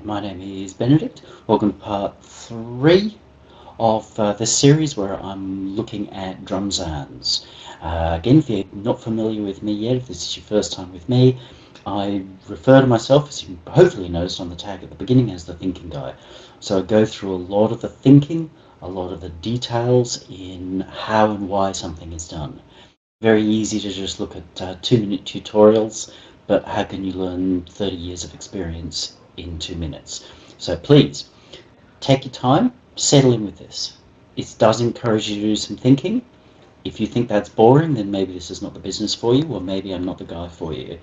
my name is Benedict. Welcome to part 3 of this series where I'm looking at drum sounds. Again, if you're not familiar with me yet, if this is your first time with me, I refer to myself, as you hopefully noticed on the tag at the beginning, as the thinking guy. So I go through a lot of the thinking, a lot of the details in how and why something is done. Very easy to just look at 2-minute tutorials, but how can you learn 30 years of experience in 2 minutes? So please, take your time, settle in with this. It does encourage you to do some thinking. If you think that's boring, then maybe this is not the business for you, or maybe I'm not the guy for you.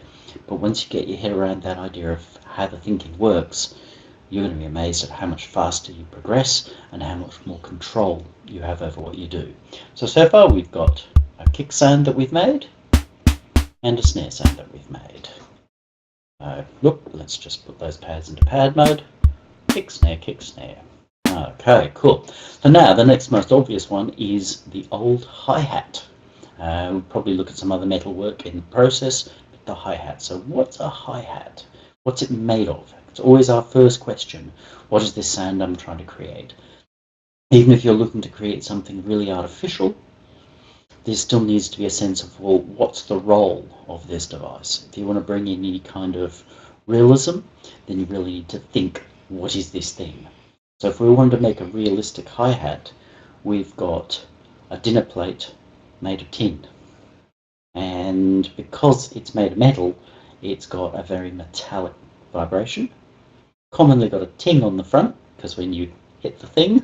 But once you get your head around that idea of how the thinking works, you're going to be amazed at how much faster you progress and how much more control you have over what you do. So far we've got a kick sound that we've made and a snare sound that we've made. Let's just put those pads into pad mode. Kick, snare, kick, snare. Okay, cool. So now the next most obvious one is the old hi-hat. We'll probably look at some other metal work in the process, but the hi-hat. So what's a hi-hat? What's it made of? It's always our first question. What is this sound I'm trying to create? Even if you're looking to create something really artificial, there still needs to be a sense of, well, what's the role of this device? If you want to bring in any kind of realism, then you really need to think, what is this thing? So if we wanted to make a realistic hi-hat, we've got a dinner plate made of tin. And because it's made of metal, it's got a very metallic vibration. Commonly got a ting on the front, because when you hit the thing,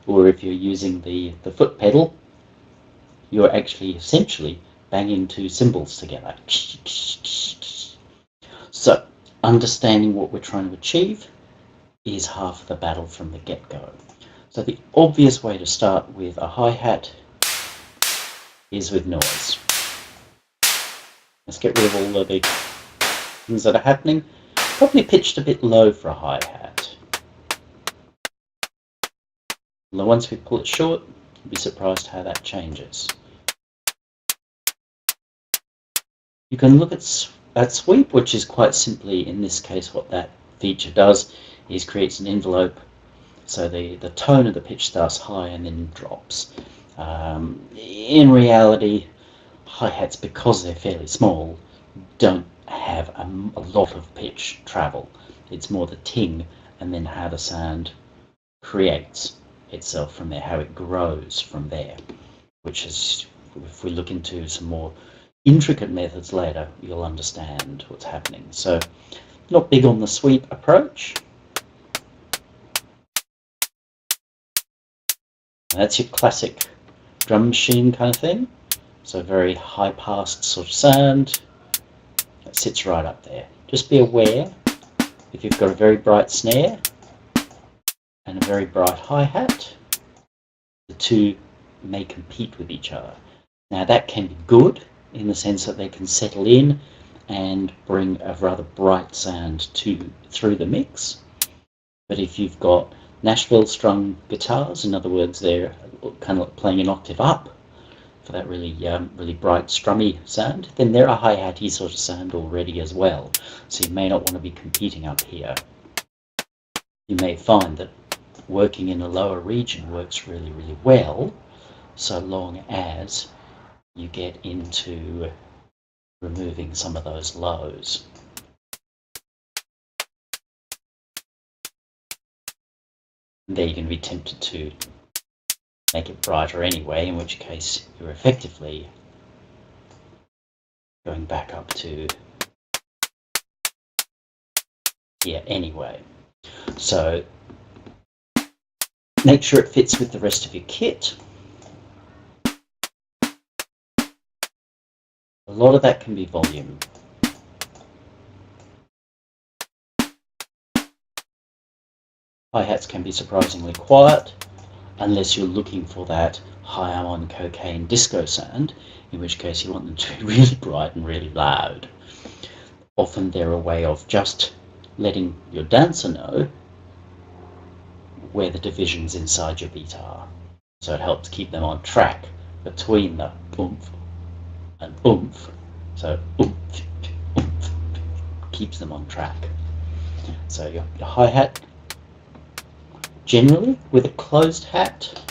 or if you're using the foot pedal, you're actually essentially banging two cymbals together. So, understanding what we're trying to achieve is half the battle from the get-go. So the obvious way to start with a hi-hat is with noise. Let's get rid of all of the things that are happening. Probably pitched a bit low for a hi-hat. Once we pull it short, you'll be surprised how that changes. You can look at sweep, which is quite simply, in this case, what that feature does is creates an envelope, so the tone of the pitch starts high and then drops. In reality, hi-hats, because they're fairly small, don't have a lot of pitch travel. It's more the ting and then how the sound creates itself from there, how it grows from there, which is, if we look into some more intricate methods later, you'll understand what's happening. So, not big on the sweep approach. That's your classic drum machine kind of thing. So very high-passed sort of sound. That sits right up there. Just be aware, if you've got a very bright snare and a very bright hi-hat, the two may compete with each other. Now that can be good, in the sense that they can settle in and bring a rather bright sound through the mix. But if you've got Nashville strung guitars, in other words, they're kind of like playing an octave up for that really bright strummy sound, then they're a hi-hatty sort of sound already as well. So you may not want to be competing up here. You may find that working in a lower region works really, really well, so long as you get into removing some of those lows. There you're going to be tempted to make it brighter anyway, in which case you're effectively going back up to here anyway. So make sure it fits with the rest of your kit. A lot of that can be volume. Hi-hats can be surprisingly quiet, unless you're looking for that high I'm on cocaine disco sound, in which case you want them to be really bright and really loud. Often they're a way of just letting your dancer know where the divisions inside your beat are. So it helps keep them on track between the oomph and oomph. So oomph, oomph, keeps them on track. So your hi-hat, generally with a closed hat,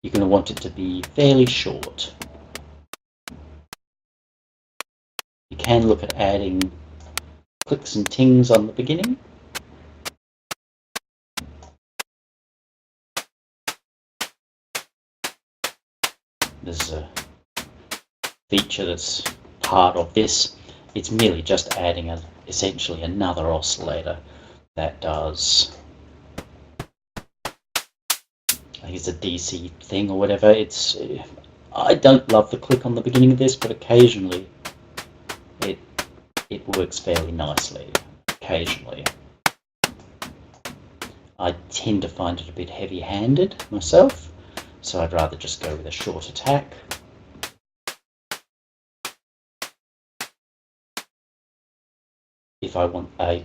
you're going to want it to be fairly short. You can look at adding clicks and tings on the beginning. There's a feature that's part of this. It's merely just adding essentially another oscillator that does, I think it's a DC thing or whatever. I don't love the click on the beginning of this, but occasionally it works fairly nicely. Occasionally. I tend to find it a bit heavy-handed myself, so I'd rather just go with a short attack. If I want a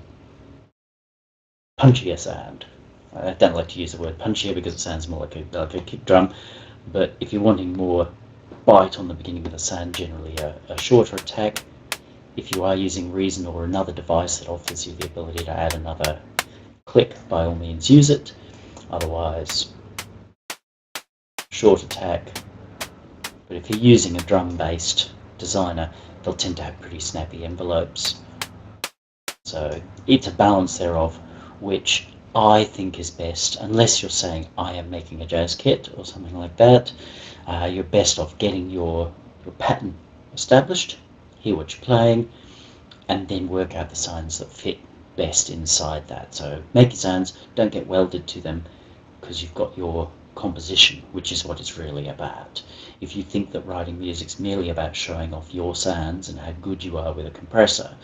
punchier sound, I don't like to use the word punchier because it sounds more like a kick drum, but if you're wanting more bite on the beginning of the sound, generally a shorter attack. If you are using Reason or another device that offers you the ability to add another click, by all means use it. Otherwise, short attack. But if you're using a drum-based designer, they'll tend to have pretty snappy envelopes. So it's a balance thereof, which I think is best, unless you're saying I am making a jazz kit or something like that. You're best off getting your pattern established, hear what you're playing, and then work out the sounds that fit best inside that. So make your sounds, don't get welded to them, because you've got your composition, which is what it's really about. If you think that writing music's merely about showing off your sounds and how good you are with a compressor,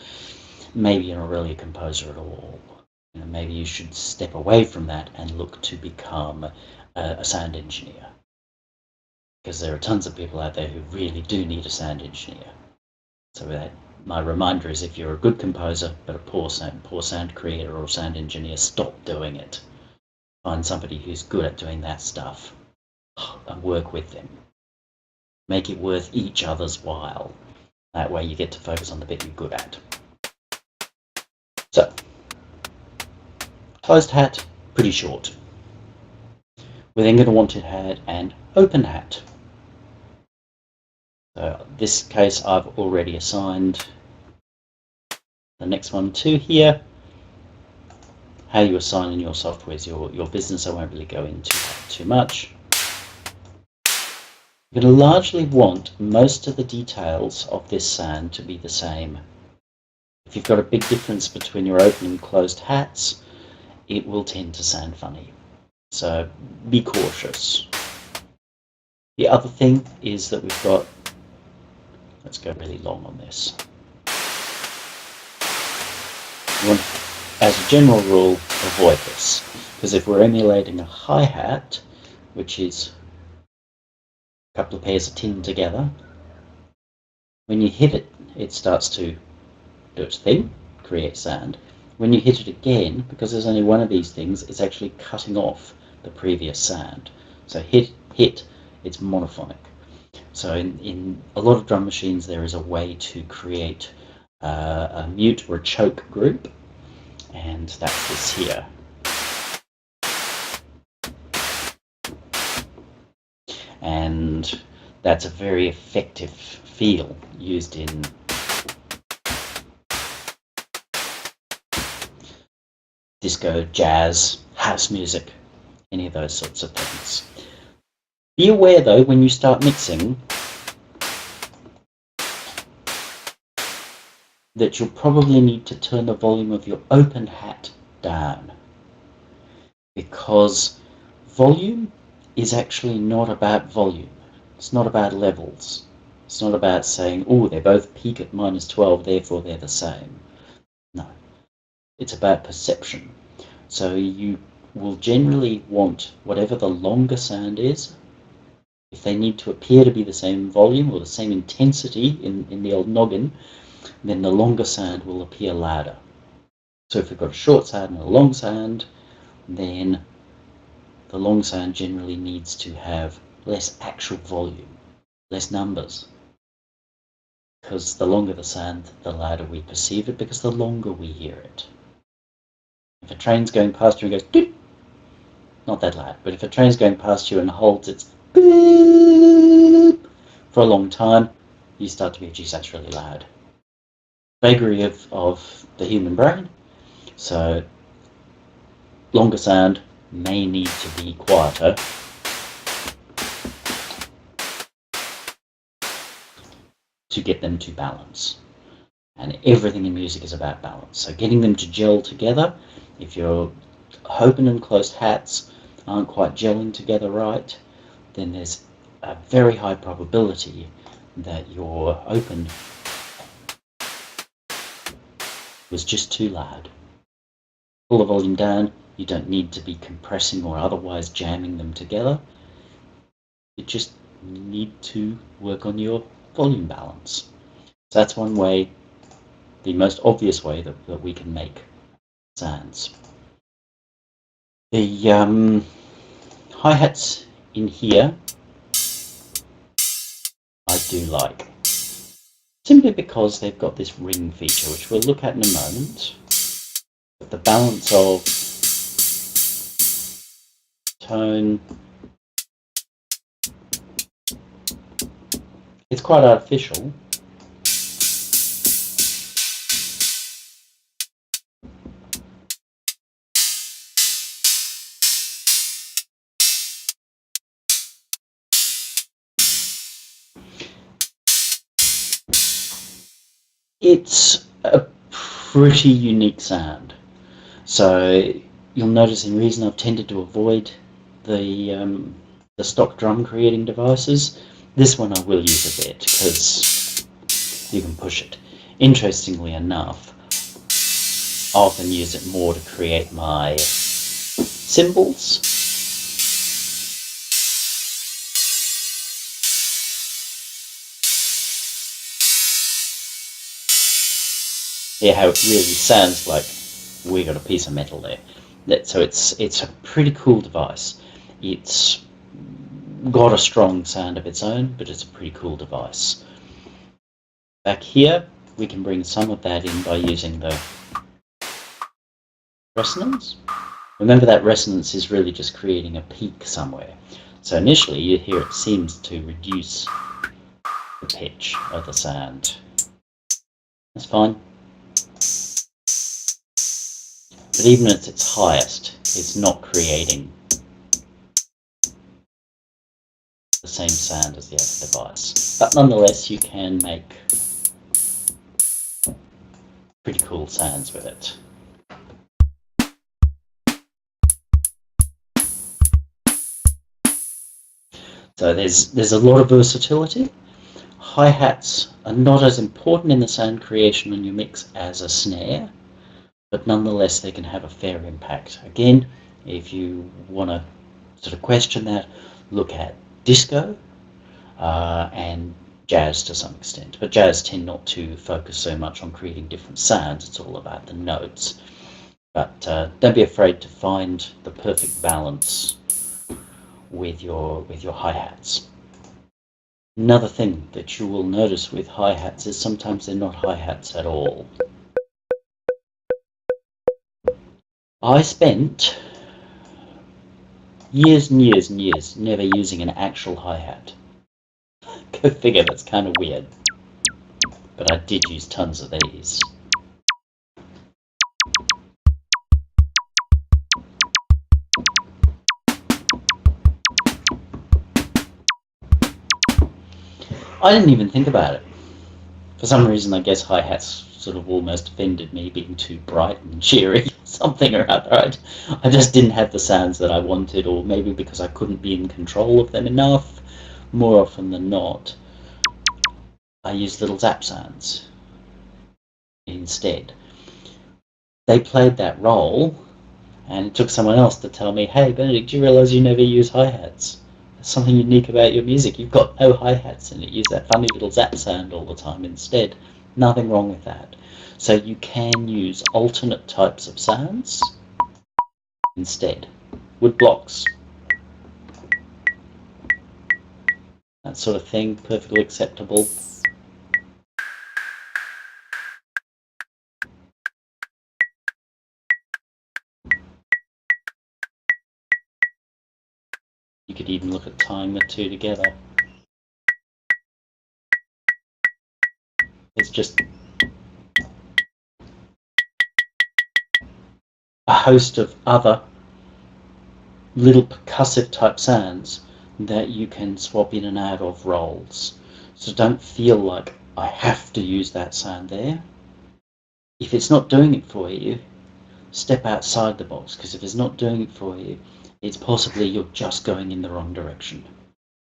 maybe you're not really a composer at all. Maybe you should step away from that and look to become a sound engineer, because there are tons of people out there who really do need a sound engineer. So my reminder is, if you're a good composer but a poor sound creator or sound engineer, stop doing it. Find somebody who's good at doing that stuff and work with them. Make it worth each other's while. That way you get to focus on the bit you're good at. So, closed hat, pretty short. We're then going to want to add an open hat. So in this case, I've already assigned the next one to here. How you assign in your software is your business. I won't really go into that too much. You're going to largely want most of the details of this sound to be the same. If you've got a big difference between your open and closed hats, it will tend to sound funny. So be cautious. The other thing is that we've got, let's go really long on this. You want, as a general rule, avoid this, because if we're emulating a hi-hat, which is a couple of pairs of tin together, when you hit it, it starts to do its thing, create sound. When you hit it again, because there's only one of these things, it's actually cutting off the previous sound. So hit, it's monophonic. So in a lot of drum machines, there is a way to create a mute or a choke group, and that's this here. And that's a very effective feel used in disco, jazz, house music, any of those sorts of things. Be aware though, when you start mixing, that you'll probably need to turn the volume of your open hat down, because volume is actually not about volume. It's not about levels. It's not about saying, oh, they both peak at -12, therefore they're the same. No. It's about perception. So you will generally want whatever the longer sound is. If they need to appear to be the same volume or the same intensity in the old noggin, then the longer sound will appear louder. So if we've got a short sound and a long sound, then the long sound generally needs to have less actual volume, less numbers. because the longer the sound, the louder we perceive it, because the longer we hear it. If a train's going past you and goes doot, not that loud, but if a train's going past you and holds its beep for a long time, you start to be, geez, that's really loud. Vagary of the human brain. So longer sound may need to be quieter to get them to balance. And everything in music is about balance. So getting them to gel together, if your open and closed hats aren't quite gelling together right, then there's a very high probability that your open was just too loud. Pull the volume down. You don't need to be compressing or otherwise jamming them together. You just need to work on your volume balance. So that's one way, the most obvious way that we can make sounds. The hi-hats in here I do like, simply because they've got this ring feature, which we'll look at in a moment. But the balance of tone, it's quite artificial. It's a pretty unique sound. So you'll notice the reason I've tended to avoid the stock drum creating devices. This one I will use a bit because you can push it. Interestingly enough, I often use it more to create my cymbals. Yeah, how it really sounds like we got a piece of metal there. So it's a pretty cool device. It's got a strong sound of its own, but it's a pretty cool device. Back here, we can bring some of that in by using the resonance. Remember that resonance is really just creating a peak somewhere. So initially you hear it seems to reduce the pitch of the sound. That's fine. But even at its highest, it's not creating the same sound as the other device. But nonetheless, you can make pretty cool sounds with it. So there's a lot of versatility. Hi-hats are not as important in the sound creation in your mix as a snare, but nonetheless they can have a fair impact. Again, if you want to sort of question that, look at disco and jazz to some extent. But jazz tend not to focus so much on creating different sounds, it's all about the notes. But don't be afraid to find the perfect balance with your hi-hats. Another thing that you will notice with hi-hats is sometimes they're not hi-hats at all. I spent years and years and years never using an actual hi-hat. Go figure, that's kind of weird. But I did use tons of these. I didn't even think about it. For some reason, I guess hi-hats sort of almost offended me being too bright and cheery, something or other. I just didn't have the sounds that I wanted, or maybe because I couldn't be in control of them enough. More often than not, I used little zap sounds instead. They played that role, and it took someone else to tell me, hey Benedict, do you realise you never use hi-hats? There's something unique about your music. You've got no hi-hats in it. Use that funny little zap sound all the time instead. Nothing wrong with that. So you can use alternate types of sounds instead. Wood blocks, that sort of thing, perfectly acceptable. could even look at tying the two together. It's just a host of other little percussive type sounds that you can swap in and out of roles. So don't feel like I have to use that sound there. If it's not doing it for you, step outside the box, because if it's not doing it for you, it's possibly you're just going in the wrong direction.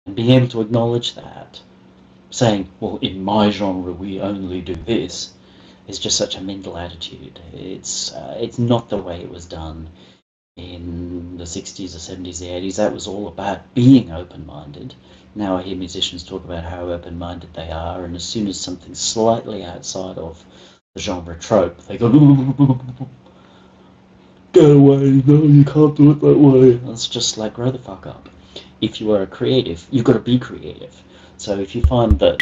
And being able to acknowledge that, saying, well, in my genre we only do this, is just such a mental attitude. It's not the way it was done in the 60s, the 70s, the 80s. That was all about being open-minded. Now I hear musicians talk about how open-minded they are, and as soon as something's slightly outside of the genre trope, they go, get away, no, you can't do it that way. And it's just like, grow the fuck up. If you are a creative, you've got to be creative. So if you find that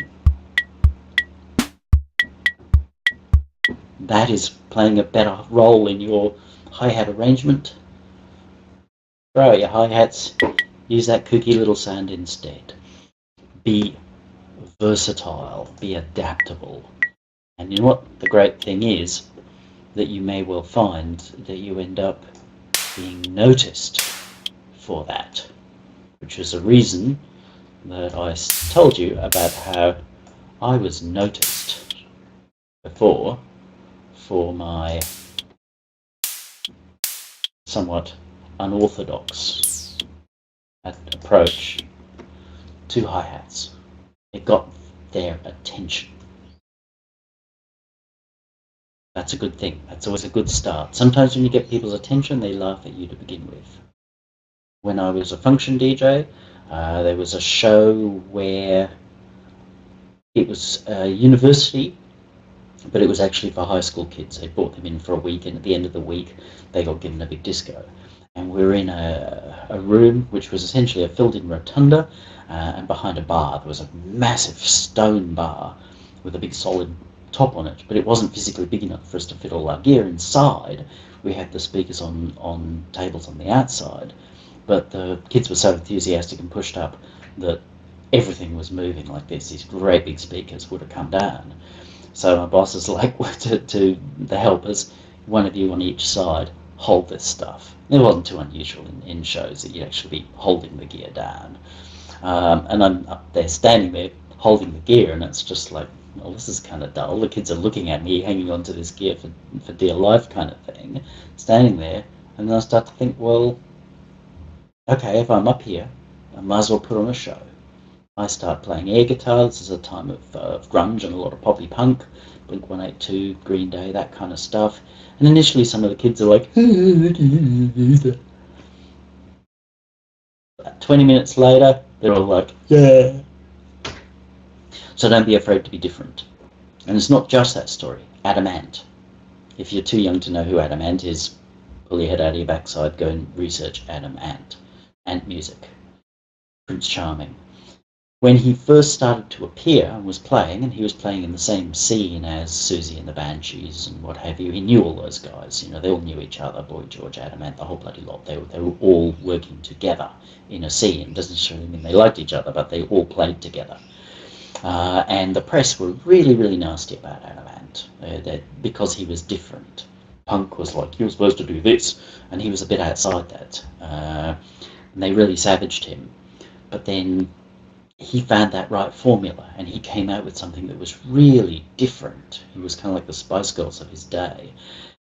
that is playing a better role in your hi-hat arrangement, throw out your hi-hats, use that kooky little sound instead. Be versatile, be adaptable. And you know what the great thing is? That you may well find that you end up being noticed for that, which is a reason that I told you about how I was noticed before for my somewhat unorthodox approach to hi-hats. It got their attention. That's a good thing. That's always a good start. Sometimes when you get people's attention, they laugh at you to begin with. When I was a function DJ, there was a show where it was a university, but it was actually for high school kids. They brought them in for a week, and at the end of the week, they got given a big disco. And we were in a room which was essentially a filled-in rotunda, and behind a bar there was a massive stone bar with a big solid top on it, but it wasn't physically big enough for us to fit all our gear inside. We had the speakers on tables on the outside, but the kids were so enthusiastic and pushed up that everything was moving like this. These great big speakers would have come down. So my boss is like to the helpers, one of you on each side, hold this stuff. It wasn't too unusual in shows that you'd actually be holding the gear down. And I'm up there standing there holding the gear, and it's just like, well, this is kind of dull. The kids are looking at me hanging onto this gear for dear life kind of thing, standing there, and then I start to think, well, okay, if I'm up here, I might as well put on a show. I start playing air guitar. This is a time of grunge and a lot of poppy punk, Blink-182, Green Day, that kind of stuff. And initially some of the kids are like, 20 minutes later, they're all like, yeah. So don't be afraid to be different. And it's not just that story. Adam Ant. If you're too young to know who Adam Ant is, pull your head out of your backside, go and research Adam Ant. Ant music. Prince Charming. When he first started to appear and was playing, and he was playing in the same scene as Susie and the Banshees and what have you, he knew all those guys. You know, they all knew each other. Boy George, Adam Ant, the whole bloody lot. They were all working together in a scene. Doesn't necessarily mean they liked each other, but they all played together. And the press were really, really nasty about Adam Ant, because he was different. Punk was like, you were supposed to do this, and he was a bit outside that. And they really savaged him. But then he found that right formula, and he came out with something that was really different. He was kind of like the Spice Girls of his day. And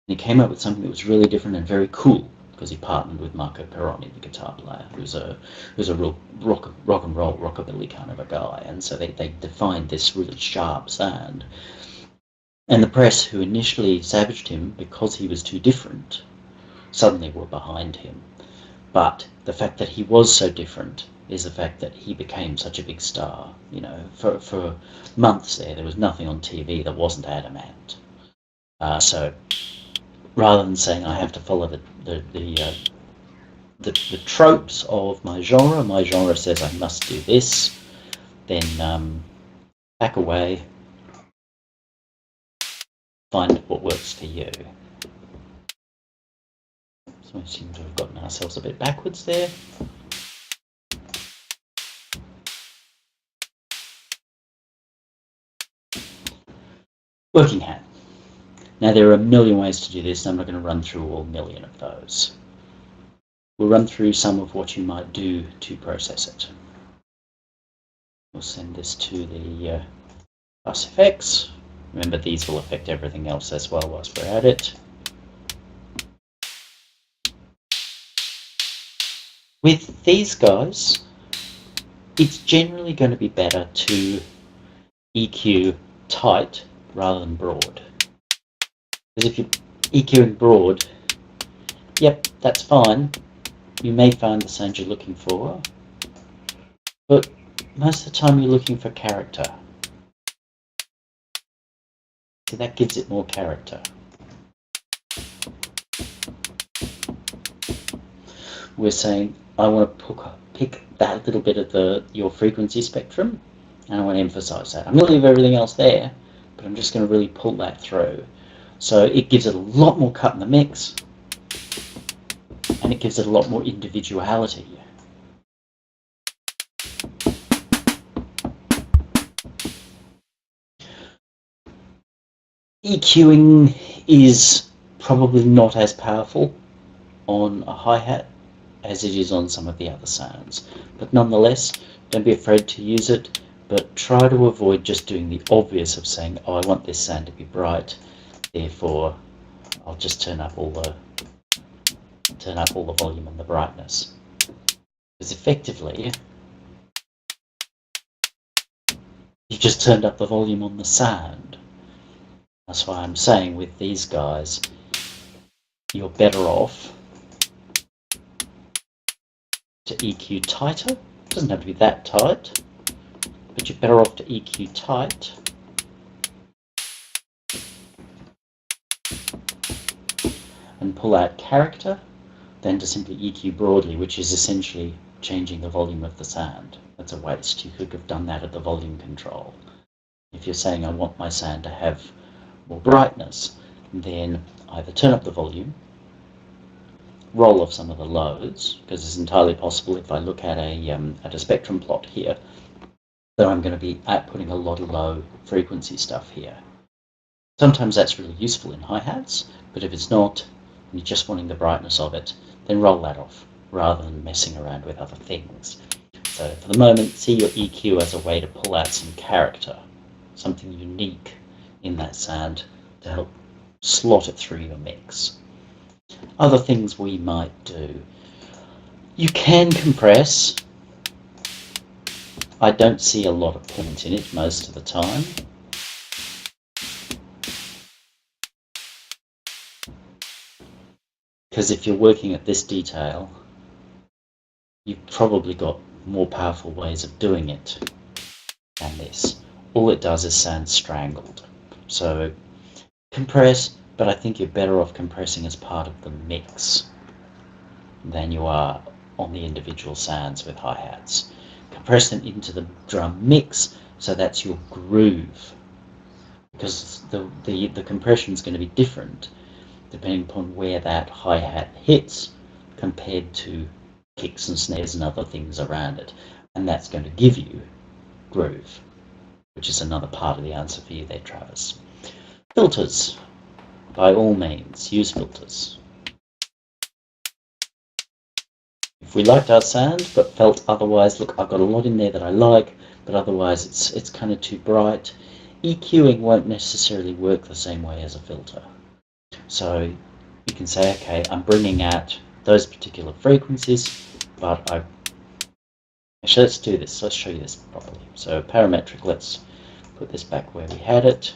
he came out with something that was really different and very cool, because he partnered with Marco Perroni, the guitar player, who's a real rock and roll, rockabilly kind of a guy. And so they defined this really sharp sound. And the press, who initially savaged him because he was too different, suddenly were behind him. But the fact that he was so different is the fact that he became such a big star. You know, for months there was nothing on TV that wasn't Adam Ant. So rather than saying I have to follow the tropes of my genre says I must do this, then back away, find what works for you. So we seem to have gotten ourselves a bit backwards there. Working hat. Now there are a million ways to do this, and I'm not going to run through all million of those. We'll run through some of what you might do to process it. We'll send this to the bus effects. Remember, these will affect everything else as well whilst we're at it. With these guys, it's generally going to be better to EQ tight rather than broad. Because if you're EQing broad, yep, that's fine. You may find the sound you're looking for, but most of the time you're looking for character. So that gives it more character. We're saying, I want to pick that little bit of your frequency spectrum, and I want to emphasize that. I'm going to leave everything else there, but I'm just going to really pull that through. So it gives it a lot more cut in the mix, and it gives it a lot more individuality. EQing is probably not as powerful on a hi-hat as it is on some of the other sounds, but nonetheless, don't be afraid to use it, but try to avoid just doing the obvious of saying, oh, I want this sound to be bright, therefore I'll just turn up all the volume and the brightness. Because effectively, you've just turned up the volume on the sound. That's why I'm saying with these guys, you're better off to EQ tighter. It doesn't have to be that tight, but you're better off to EQ tight and pull out character than to simply EQ broadly, which is essentially changing the volume of the sound. That's a waste. You could have done that at the volume control. If you're saying I want my sound to have more brightness, then either turn up the volume, roll off some of the lows, because it's entirely possible if I look at a spectrum plot here that I'm going to be outputting a lot of low frequency stuff here. Sometimes that's really useful in hi-hats, but if it's not, and you're just wanting the brightness of it, then roll that off rather than messing around with other things. So for the moment, see your EQ as a way to pull out some character, something unique in that sound to help slot it through your mix. Other things we might do. You can compress. I don't see a lot of point in it most of the time. Because if you're working at this detail, you've probably got more powerful ways of doing it than this. All it does is sound strangled. So compress, but I think you're better off compressing as part of the mix than you are on the individual sounds with hi-hats. Compress them into the drum mix, so that's your groove, because the compression is going to be different depending upon where that hi-hat hits compared to kicks and snares and other things around it, and that's going to give you groove, which is another part of the answer for you there, Travis. Filters. By all means, use filters. If we liked our sound but felt otherwise, look, I've got a lot in there that I like, but otherwise it's kind of too bright, EQing won't necessarily work the same way as a filter. So you can say, okay, I'm bringing out those particular frequencies, but actually, let's do this. Let's show you this properly. So parametric, let's put this back where we had it.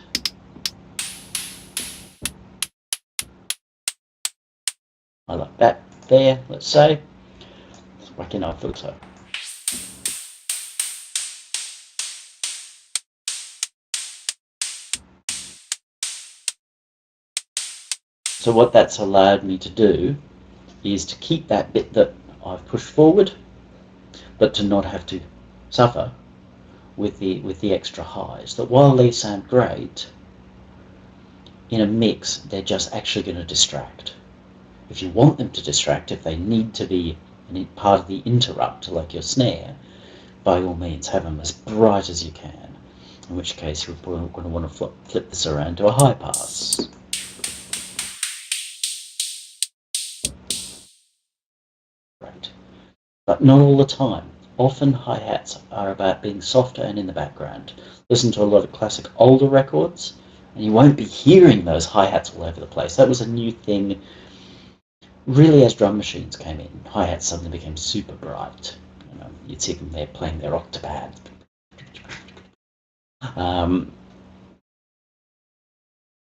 I like that there, let's say. Let's whack in our filter. So what that's allowed me to do is to keep that bit that I've pushed forward, but to not have to suffer with the extra highs. That while they sound great, in a mix, they're just actually going to distract. If you want them to distract, if they need to be part of the interrupt, like your snare, by all means, have them as bright as you can. in which case you're going to want to flip this around to a high pass. Right. But not all the time. Often hi-hats are about being softer and in the background. Listen to a lot of classic older records, and you won't be hearing those hi-hats all over the place. That was a new thing, really, as drum machines came in. Hi-hats suddenly became super bright. You know, you'd see them there playing their octopad.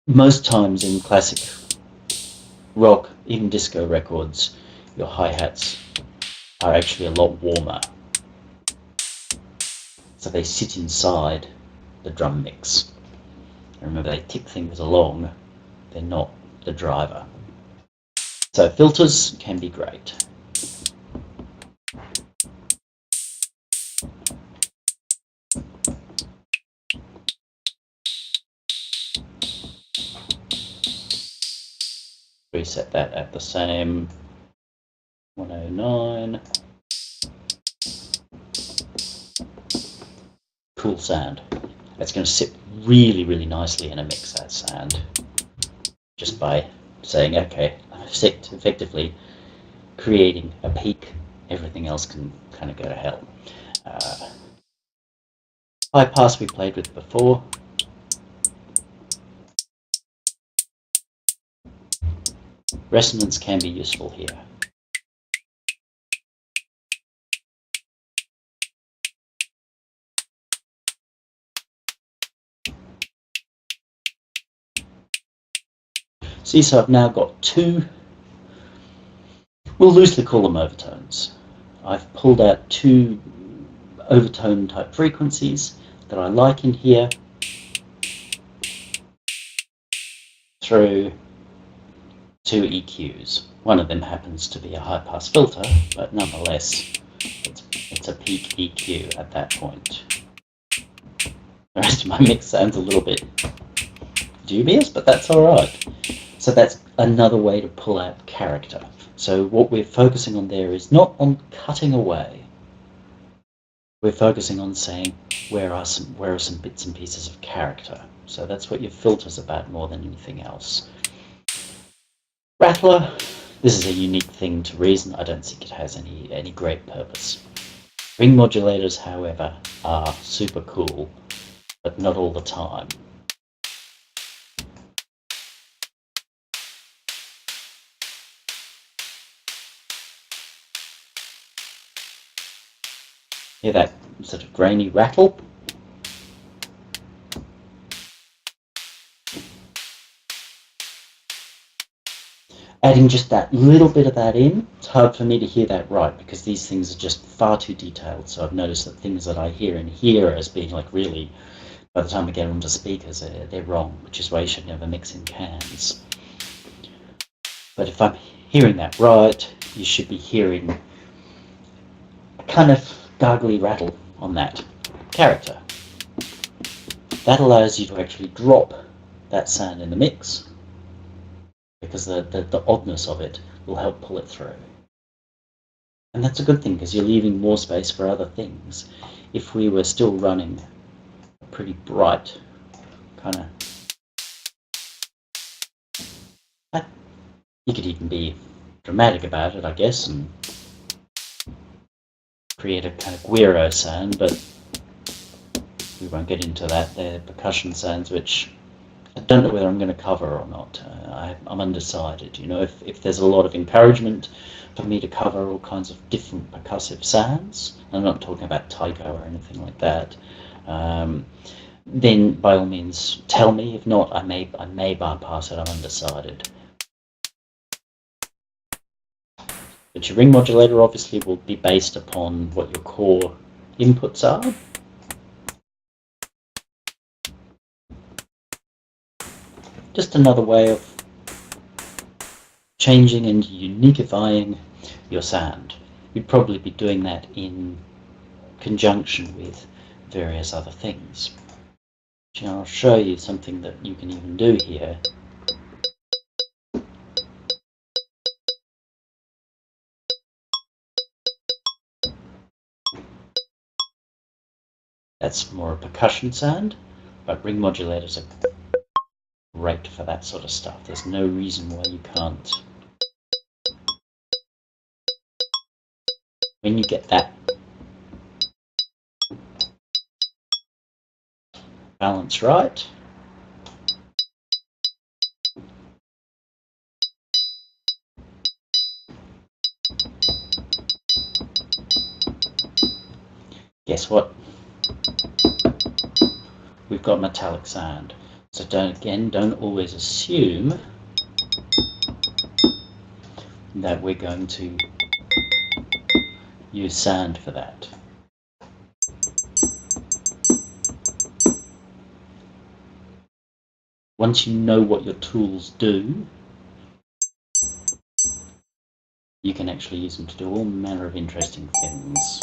Most times in classic rock, even disco records, your hi-hats are actually a lot warmer. So they sit inside the drum mix. And remember, they tick things along, they're not the driver. So filters can be great. Reset that at the same 109. Cool sound. It's going to sit really, really nicely in a mix, that sound. Just by saying, okay, effectively creating a peak, everything else can kind of go to hell. High pass we played with before. Resonance can be useful here. See, so I've now got two, we'll loosely call them overtones. I've pulled out two overtone type frequencies that I like in here through two EQs. One of them happens to be a high pass filter, but nonetheless it's a peak EQ at that point. The rest of my mix sounds a little bit dubious, but that's alright. So that's another way to pull out character. So what we're focusing on there is not on cutting away. We're focusing on saying where are some bits and pieces of character. So that's what your filter's about more than anything else. Rattler, this is a unique thing to Reason. I don't think it has any great purpose. Ring modulators, however, are super cool, but not all the time. Hear that sort of grainy rattle? Adding just that little bit of that in, it's hard for me to hear that right because these things are just far too detailed. So I've noticed that things that I hear in here as being like really, by the time I get onto speakers, they're wrong, which is why you should never mix in cans. But if I'm hearing that right, you should be hearing a kind of gargly rattle on that character. That allows you to actually drop that sound in the mix because the oddness of it will help pull it through. And that's a good thing because you're leaving more space for other things. If we were still running a pretty bright kind of... You could even be dramatic about it, I guess, and create a kind of guiro sound, but we won't get into that. They're percussion sounds which I don't know whether I'm going to cover or not. I'm undecided. You know, if there's a lot of encouragement for me to cover all kinds of different percussive sounds, I'm not talking about taiko or anything like that, then by all means tell me. If not, I may bypass it. I'm undecided. But your ring modulator obviously will be based upon what your core inputs are. Just another way of changing and uniquifying your sound. You'd probably be doing that in conjunction with various other things. And I'll show you something that you can even do here. That's more a percussion sound, but ring modulators are great for that sort of stuff. There's no reason why you can't. When you get that balance right, guess what? We've got metallic sound. So don't always assume that we're going to use sound for that. Once you know what your tools do, you can actually use them to do all manner of interesting things.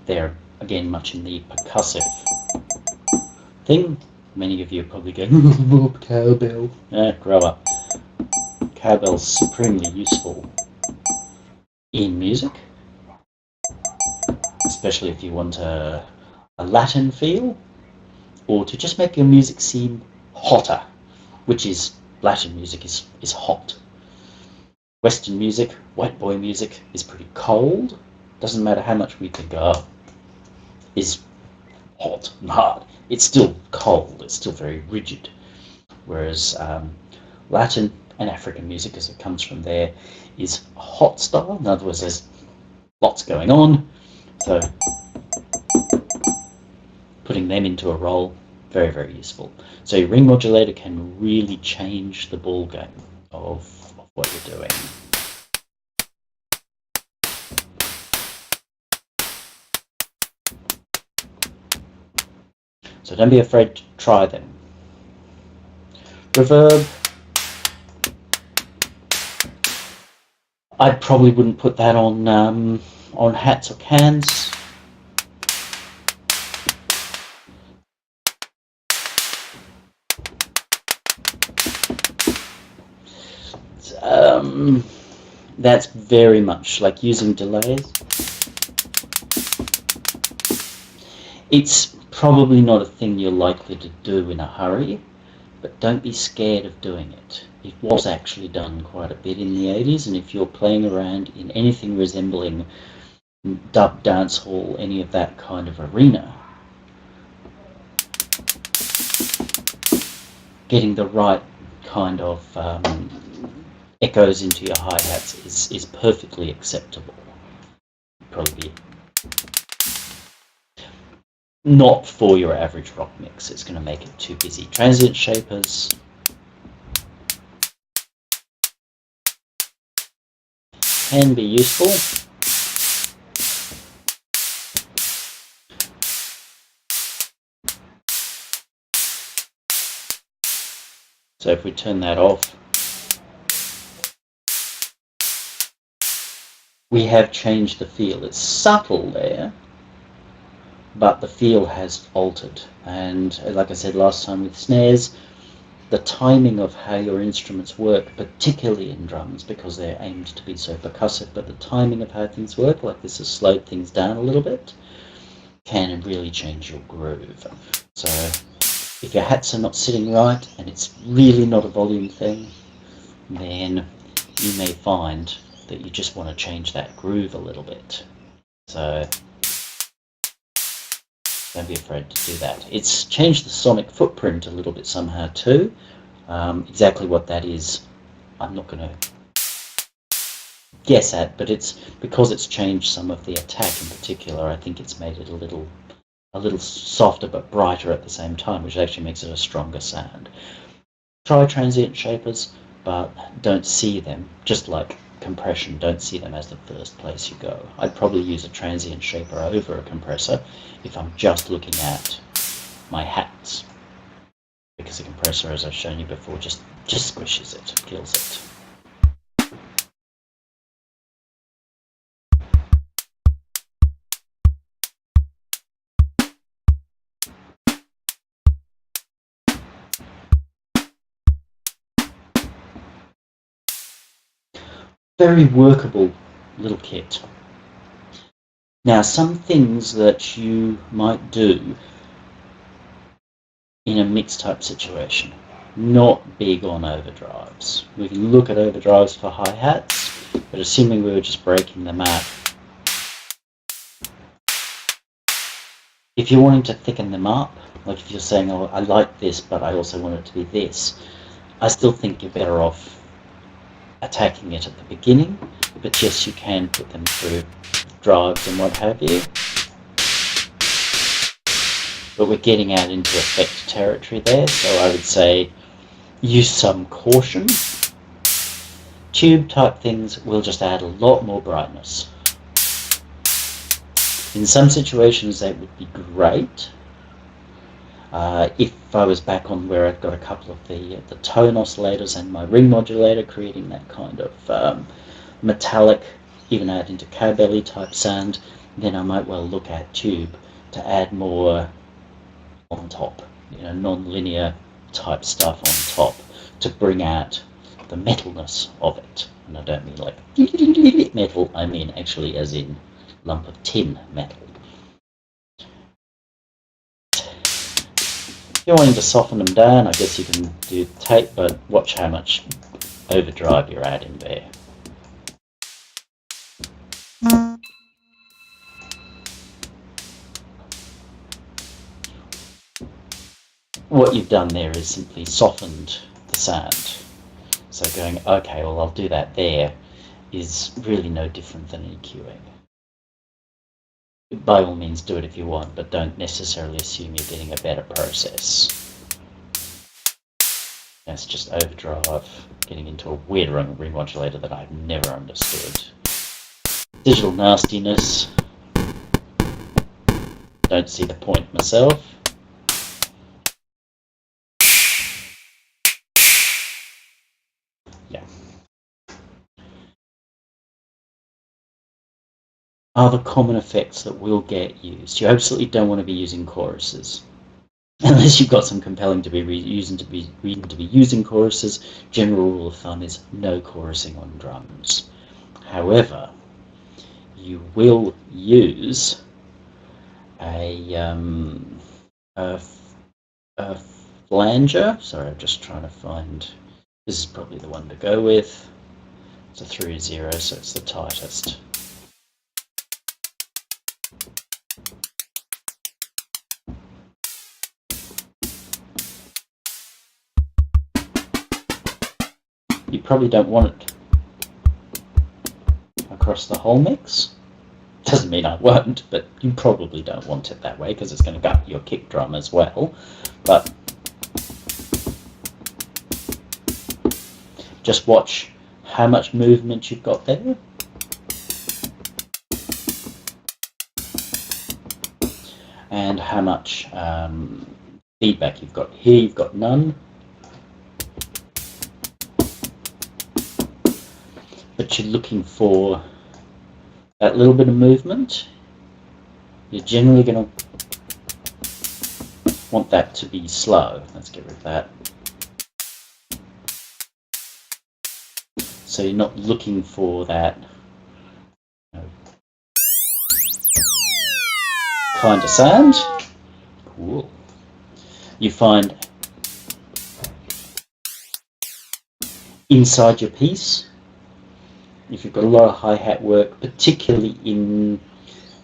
They're, again, much in the percussive thing. Many of you are probably going, cowbell. Grow up. Cowbell's supremely useful in music, especially if you want a Latin feel, or to just make your music seem hotter, which is, Latin music is hot. Western music, white boy music, is pretty cold. Doesn't matter how much we think, is hot and hard. It's still cold, it's still very rigid. Whereas Latin and African music, as it comes from there, is a hot style. In other words, there's lots going on. So putting them into a role, very, very useful. So your ring modulator can really change the ball game of what you're doing. So don't be afraid to try them. Reverb, I probably wouldn't put that on hats or cans. That's very much like using delays. It's probably not a thing you're likely to do in a hurry, but don't be scared of doing it. It was actually done quite a bit in the 80s, and if you're playing around in anything resembling dub, dance hall, any of that kind of arena, getting the right kind of echoes into your hi-hats is perfectly acceptable. Probably not for your average rock mix. It's going to make it too busy. Transient shapers can be useful. So if we turn that off, we have changed the feel. It's subtle there, but the feel has altered. And like I said last time with snares, the timing of how your instruments work, particularly in drums, because they're aimed to be so percussive, but the timing of how things work, like this has slowed things down a little bit, can really change your groove. So if your hats are not sitting right and it's really not a volume thing, then you may find that you just want to change that groove a little bit. So don't be afraid to do that. It's changed the sonic footprint a little bit somehow too. Exactly what that is, I'm not going to guess at, but it's because it's changed some of the attack in particular. I think it's made it a little softer but brighter at the same time, which actually makes it a stronger sound. Try transient shapers, but don't see them, just like compression, don't see them as the first place you go. I'd probably use a transient shaper over a compressor if I'm just looking at my hats, because a compressor, as I've shown you before, just squishes it, kills it. Very workable little kit. Now, some things that you might do in a mix type situation, not big on overdrives. We can look at overdrives for hi-hats, but assuming we were just breaking them out, if you're wanting to thicken them up, like if you're saying, oh, I like this, but I also want it to be this, I still think you're better off attacking it at the beginning, but yes, you can put them through drives and what have you. But we're getting out into effect territory there, so I would say use some caution. Tube type things will just add a lot more brightness. In some situations that would be great. If I was back on where I've got a couple of the tone oscillators and my ring modulator creating that kind of metallic, even out into cowbelly type sound, then I might well look at tube to add more on top, non-linear type stuff on top to bring out the metalness of it. And I don't mean like metal, I mean actually as in lump of tin metal. If you're wanting to soften them down, I guess you can do tape, but watch how much overdrive you're adding there. What you've done there is simply softened the sound. So going, okay, well I'll do that there, is really no different than EQing. By all means do it if you want, but don't necessarily assume you're getting a better process. That's just overdrive, getting into a weird remodulator that I've never understood. Digital nastiness. Don't see the point myself. Yeah. Other common effects that will get used. You absolutely don't want to be using choruses. Unless you've got some compelling reason to be using choruses. General rule of thumb is no chorusing on drums. However, you will use a flanger. Sorry, I'm just trying to find. This is probably the one to go with. It's a 3-0, so it's the tightest. You probably don't want it across the whole mix. Doesn't mean I won't, but you probably don't want it that way because it's going to gut your kick drum as well. But just watch how much movement you've got there. And how much feedback you've got. Here you've got none. But you're looking for that little bit of movement. You're generally going to want that to be slow. Let's get rid of that. So you're not looking for that kind of sound. Cool. You find inside your piece, if you've got a lot of hi-hat work, particularly in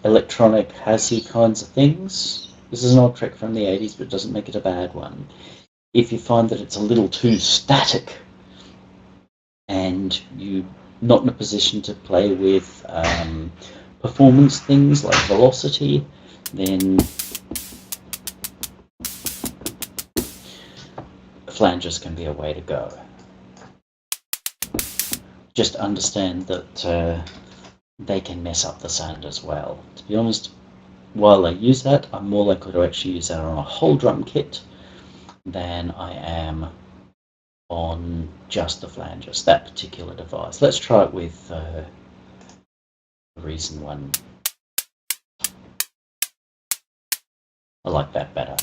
electronic housey kinds of things, this is an old trick from the 80s, but it doesn't make it a bad one. If you find that it's a little too static and you're not in a position to play with performance things like velocity, then flangers can be a way to go. Just understand that they can mess up the sound as well. To be honest, while I use that, I'm more likely to actually use that on a whole drum kit than I am on just the flangers, that particular device. Let's try it with the Reason one. I like that better.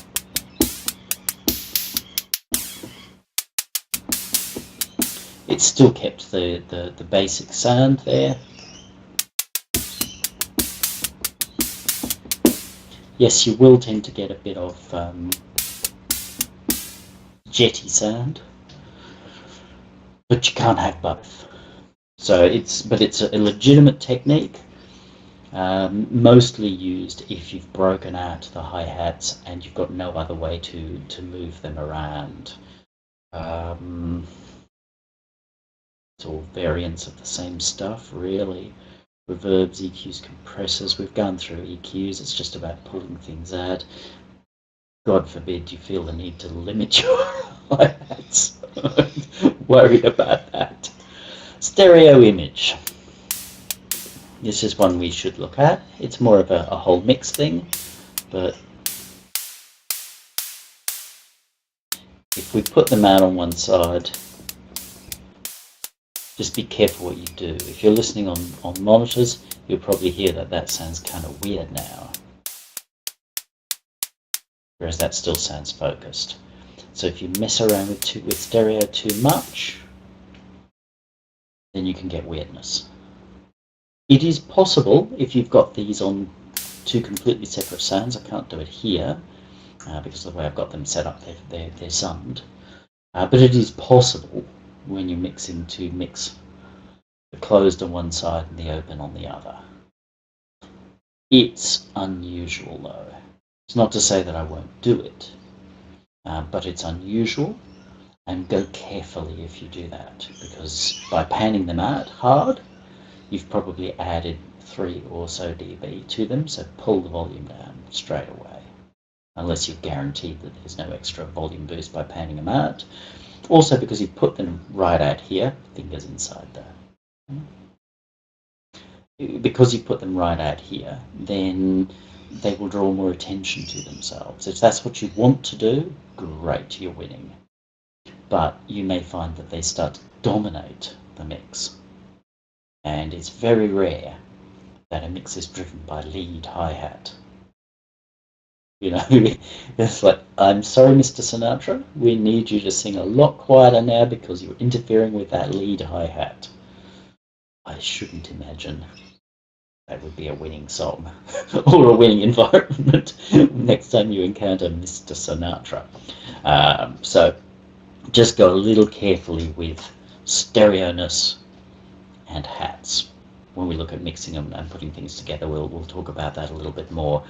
It still kept the basic sound there. Yes, you will tend to get a bit of jetty sound, but you can't have both. So it's a legitimate technique, mostly used if you've broken out the hi-hats and you've got no other way to move them around. It's all variants of the same stuff, really. Reverbs, EQs, compressors. We've gone through EQs. It's just about pulling things out. God forbid you feel the need to limit your hi-hats. Worried about that. Stereo image. This is one we should look at. It's more of a whole mix thing, but if we put them out on one side, just be careful what you do. If you're listening on monitors, you'll probably hear that sounds kind of weird now, whereas that still sounds focused. So if you mess around with stereo too much, then you can get weirdness. It is possible, if you've got these on two completely separate sounds, I can't do it here because of the way I've got them set up, they're summed, but it is possible when you're mixing to mix the closed on one side and the open on the other. It's unusual though. It's not to say that I won't do it, but it's unusual, and go carefully if you do that, because by panning them out hard, you've probably added 3 or so dB to them, so pull the volume down straight away, unless you're guaranteed that there's no extra volume boost by panning them out. Also because you put them right out here, fingers inside there. Because you put them right out here, then they will draw more attention to themselves. If that's what you want to do, great, you're winning. But you may find that they start to dominate the mix. And it's very rare that a mix is driven by lead hi-hat. You know, it's like, I'm sorry, Mr. Sinatra, we need you to sing a lot quieter now because you're interfering with that lead hi-hat. I shouldn't imagine that would be a winning song or a winning environment next time you encounter Mr. Sinatra. So just go a little carefully with stereo-ness and hats. When we look at mixing them and putting things together, we'll talk about that a little bit more.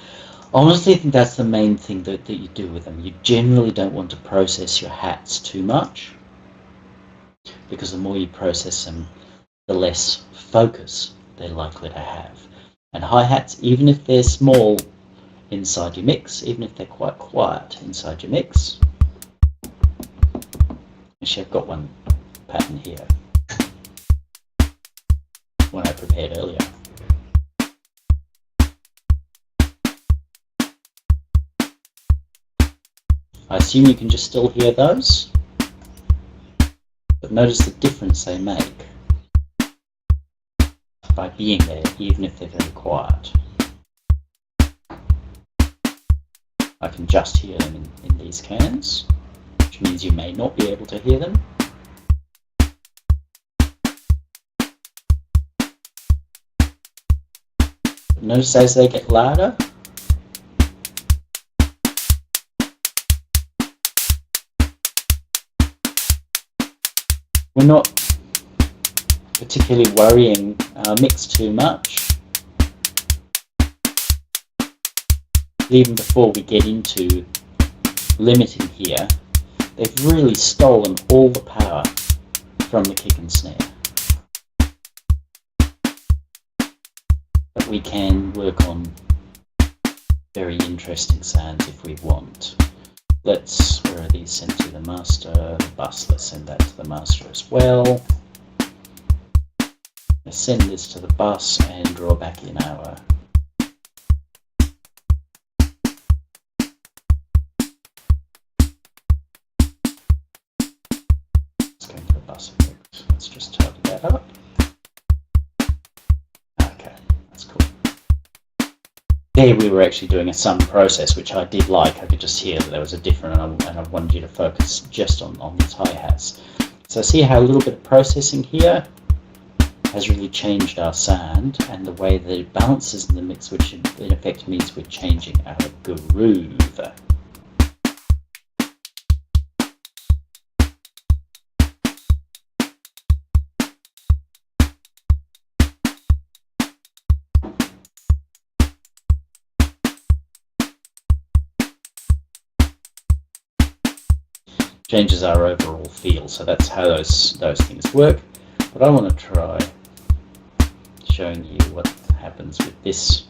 Honestly, I think that's the main thing that you do with them. You generally don't want to process your hats too much, because the more you process them, the less focus they're likely to have. And hi-hats, even if they're small inside your mix, even if they're quite quiet inside your mix, actually I've got one pattern here, one I prepared earlier. I assume you can just still hear those, but notice the difference they make by being there, even if they're very quiet. I can just hear them in these cans, which means you may not be able to hear them. But notice as they get louder, we're not particularly worrying our mix too much. Even before we get into limiting here, they've really stolen all the power from the kick and snare. But we can work on very interesting sounds if we want. Where are these sent to the master? The bus, let's send that to the master as well. Let's send this to the bus and draw back in our let's go into the bus effect. Let's just tidy that up. Okay, that's cool. There we were actually doing a sum process, which I did like. I could just hear that there was a different, and I wanted you to focus just on these hi-hats. So see how a little bit of processing here, has really changed our sound and the way that it balances in the mix, which in effect means we're changing our groove. Changes our overall feel, so that's how those things work. But I want to try showing you what happens with this.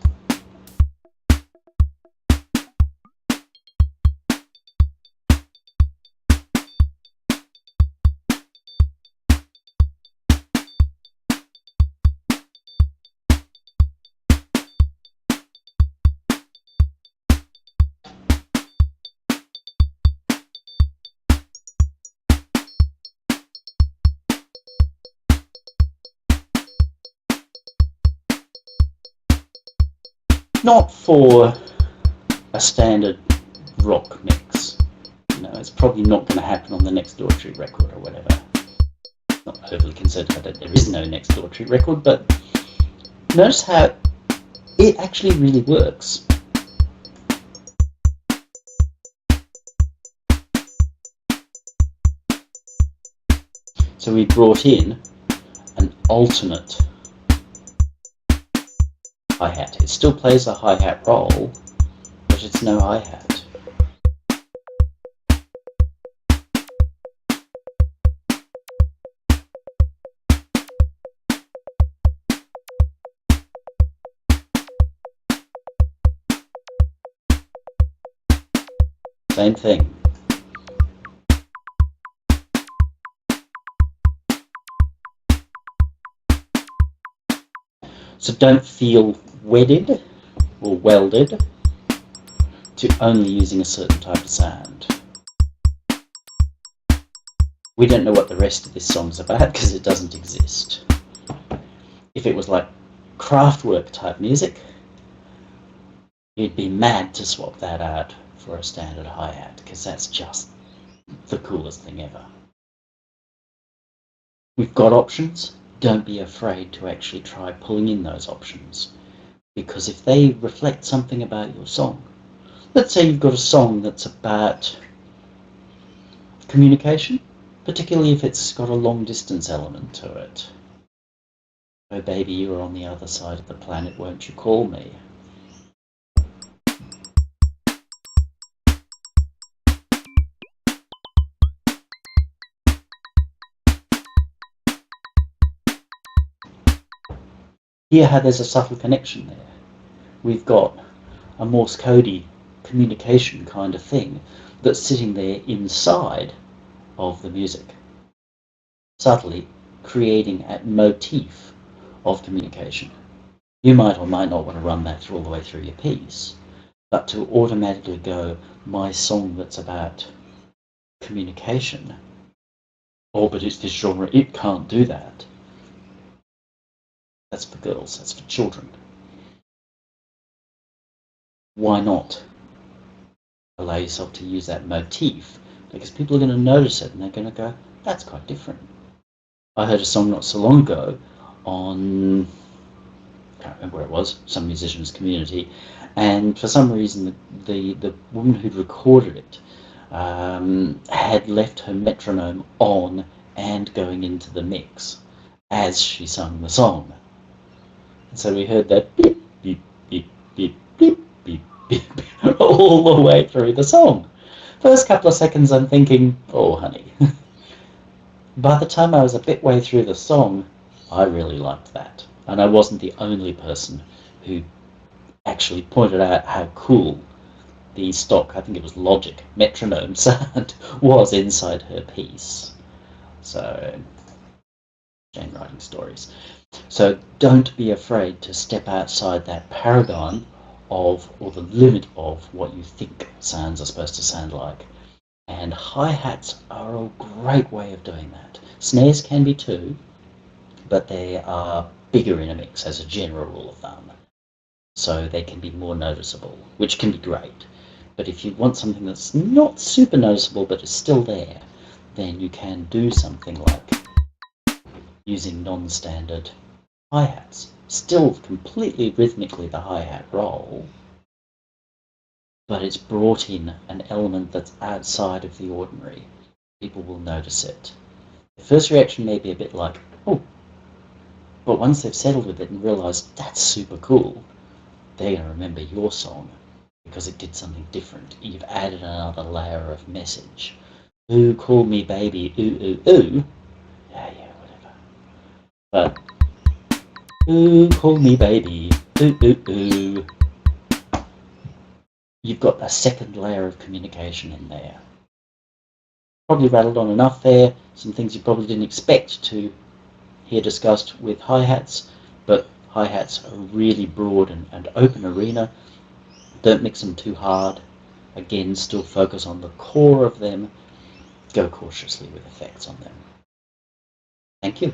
Not for a standard rock mix. You know, it's probably not going to happen on the Next Door Tree record or whatever. Not overly concerned about it. There is no Next Door Tree record, but notice how it actually really works. So we brought in an alternate hi-hat. It still plays a hi-hat role, but it's no hi-hat. Same thing. So don't feel wedded or welded to only using a certain type of sound. We don't know what the rest of this song's about because it doesn't exist. If it was like Kraftwerk type music, you'd be mad to swap that out for a standard hi-hat because that's just the coolest thing ever. We've got options. Don't be afraid to actually try pulling in those options, because if they reflect something about your song, let's say you've got a song that's about communication, particularly if it's got a long distance element to it. Oh baby, you are on the other side of the planet, won't you call me? Hear how there's a subtle connection there. We've got a Morse codey communication kind of thing that's sitting there inside of the music, subtly creating a motif of communication. You might or might not want to run that all the way through your piece, but to automatically go, my song that's about communication, oh, but it's this genre, it can't do that. That's for girls, that's for children. Why not allow yourself to use that motif? Because people are going to notice it and they're going to go, that's quite different. I heard a song not so long ago on, I can't remember where it was, some musician's community, and for some reason the woman who'd recorded it had left her metronome on and going into the mix as she sung the song. And so we heard that beep, beep, beep, beep, beep, beep, beep, beep, all the way through the song. First couple of seconds I'm thinking, oh honey. By the time I was a bit way through the song, I really liked that. And I wasn't the only person who actually pointed out how cool the stock, I think it was Logic, metronome sound was inside her piece. So, Jane writing stories. So don't be afraid to step outside that paradigm of, or the limit of, what you think sounds are supposed to sound like. And hi-hats are a great way of doing that. Snares can be too, but they are bigger in a mix as a general rule of thumb. So they can be more noticeable, which can be great. But if you want something that's not super noticeable but is still there, then you can do something like using non-standard hi-hats. Still completely rhythmically the hi-hat roll, but it's brought in an element that's outside of the ordinary. People will notice it. The first reaction may be a bit like, oh, but once they've settled with it and realised that's super cool, they're going to remember your song because it did something different. You've added another layer of message. Ooh, call me baby, ooh, ooh, ooh. Yeah, whatever. But, ooh, call me baby, ooh, ooh, ooh. You've got a second layer of communication in there. Probably rattled on enough there. Some things you probably didn't expect to hear discussed with hi-hats, but hi-hats are a really broad and open arena. Don't mix them too hard. Again, still focus on the core of them. Go cautiously with effects on them. Thank you.